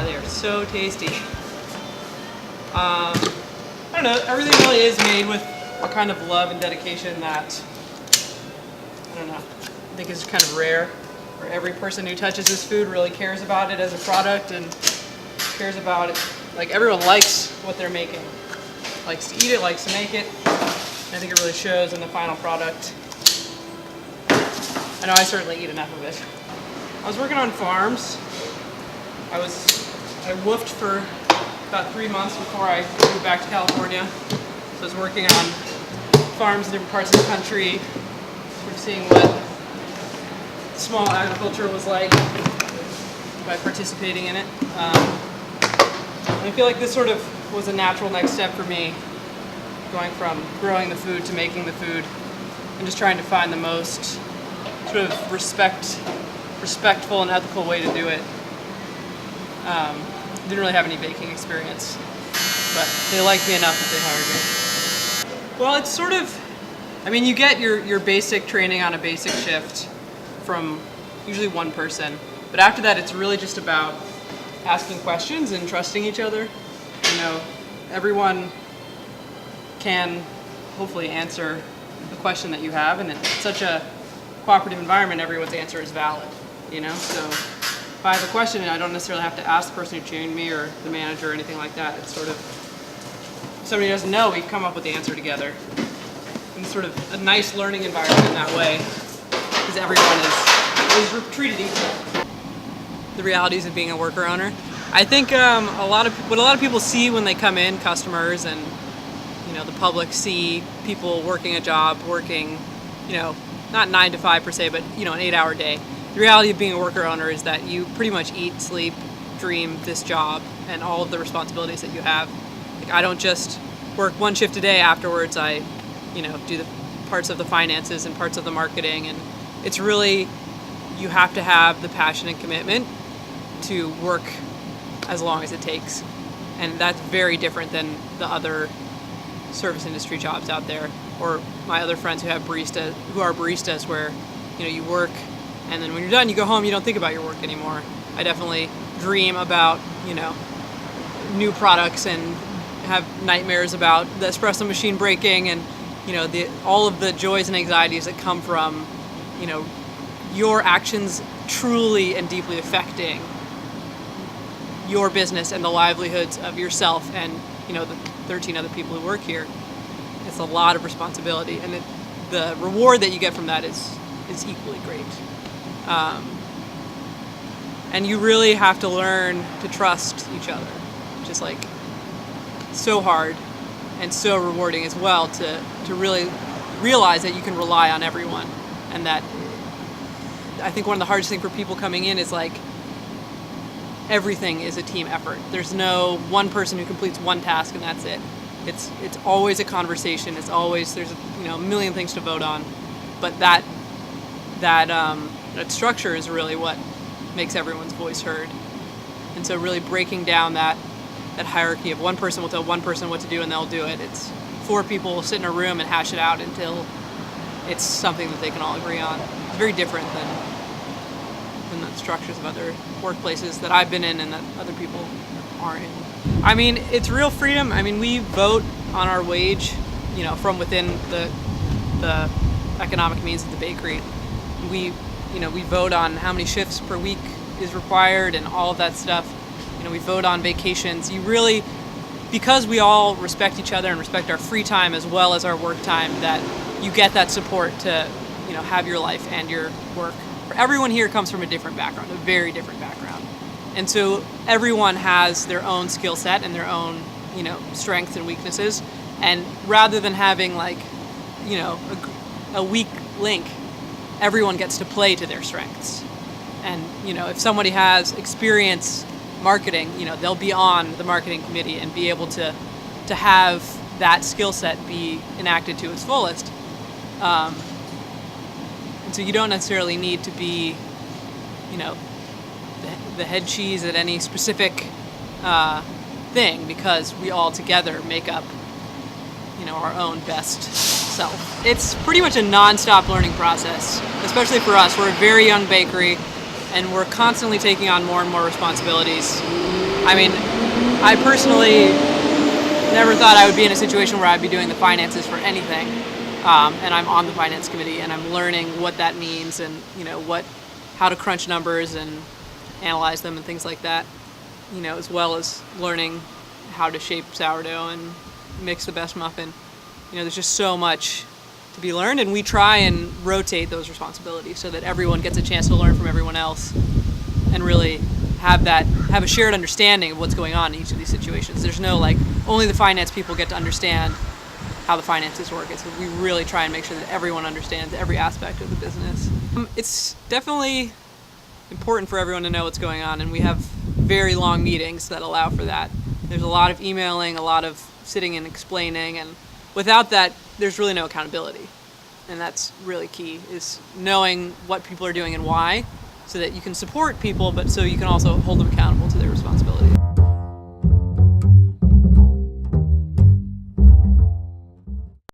They are so tasty. I don't know, everything really is made with a kind of love and dedication that, I don't know, I think is kind of rare. Where every person who touches this food really cares about it as a product and cares about it. Like, everyone likes what they're making. Likes to eat it, likes to make it. I think it really shows in the final product. I know I certainly eat enough of it. I was working on farms. I woofed for about 3 months before I moved back to California. So I was working on farms in different parts of the country, sort of seeing what small agriculture was like by participating in it. I feel like this sort of was a natural next step for me, going from growing the food to making the food, and just trying to find the most sort of respectful and ethical way to do it. Didn't really have any baking experience, but they liked me enough that they hired me. Well, it's sort of, I mean, you get your basic training on a basic shift from usually one person, but after that it's really just about asking questions and trusting each other. You know, everyone can hopefully answer the question that you have, and it's such a cooperative environment, everyone's answer is valid, you know? So if I have a question and I don't necessarily have to ask the person who trained me or the manager or anything like that, it's sort of, if somebody doesn't know, we come up with the answer together. And it's sort of a nice learning environment in that way, because everyone is treated equal. The realities of being a worker owner. I think what a lot of people see when they come in, customers and, you know, the public see people working a job, working, you know, not 9 to 5 per se, but, you know, an 8-hour day. The reality of being a worker owner is that you pretty much eat, sleep, dream this job and all of the responsibilities that you have. Like, I don't just work one shift a day. Afterwards, I, you know, do the parts of the finances and parts of the marketing, and it's really, you have to have the passion and commitment to work as long as it takes. And that's very different than the other service industry jobs out there, or my other friends who are baristas, where, you know, you work and then when you're done, you go home, you don't think about your work anymore. I definitely dream about, you know, new products and have nightmares about the espresso machine breaking and, you know, all of the joys and anxieties that come from, you know, your actions truly and deeply affecting your business and the livelihoods of yourself and, you know, the 13 other people who work here. It's a lot of responsibility, and the reward that you get from that is equally great. And you really have to learn to trust each other, which is like so hard and so rewarding as well, to really realize that you can rely on everyone. And that, I think one of the hardest things for people coming in is like, everything is a team effort. There's no one person who completes one task and that's it. It's always a conversation. It's always, there's, you know, a million things to vote on, but that structure is really what makes everyone's voice heard. And so really breaking down that hierarchy of one person will tell one person what to do and they'll do it. It's 4 people will sit in a room and hash it out until it's something that they can all agree on. It's very different than the structures of other workplaces that I've been in and that other people aren't in. I mean, it's real freedom. I mean, we vote on our wage, you know, from within the economic means of the bakery. We vote on how many shifts per week is required and all of that stuff. You know, we vote on vacations. You really, because we all respect each other and respect our free time as well as our work time, that you get that support to, you know, have your life and your work. Everyone here comes from a different background, a very different background. And so everyone has their own skill set and their own, you know, strengths and weaknesses. And rather than having like, you know, a weak link, everyone gets to play to their strengths. And, you know, if somebody has experience marketing, you know, they'll be on the marketing committee and be able to have that skill set be enacted to its fullest. And so you don't necessarily need to be, you know, the head cheese at any specific thing, because we all together make up, you know, our own best itself. It's pretty much a non-stop learning process, especially for us. We're a very young bakery, and we're constantly taking on more and more responsibilities. I mean, I personally never thought I would be in a situation where I'd be doing the finances for anything, and I'm on the finance committee, and I'm learning what that means, and how to crunch numbers and analyze them and things like that, as well as learning how to shape sourdough and mix the best muffin. There's just so much to be learned, and we try and rotate those responsibilities so that everyone gets a chance to learn from everyone else and really have a shared understanding of what's going on in each of these situations. There's no only the finance people get to understand how the finances work. We really try and make sure that everyone understands every aspect of the business. It's definitely important for everyone to know what's going on, and we have very long meetings that allow for that. There's a lot of emailing, a lot of sitting and explaining, and without that, there's really no accountability. And that's really key, is knowing what people are doing and why, so that you can support people, but so you can also hold them accountable to their responsibility.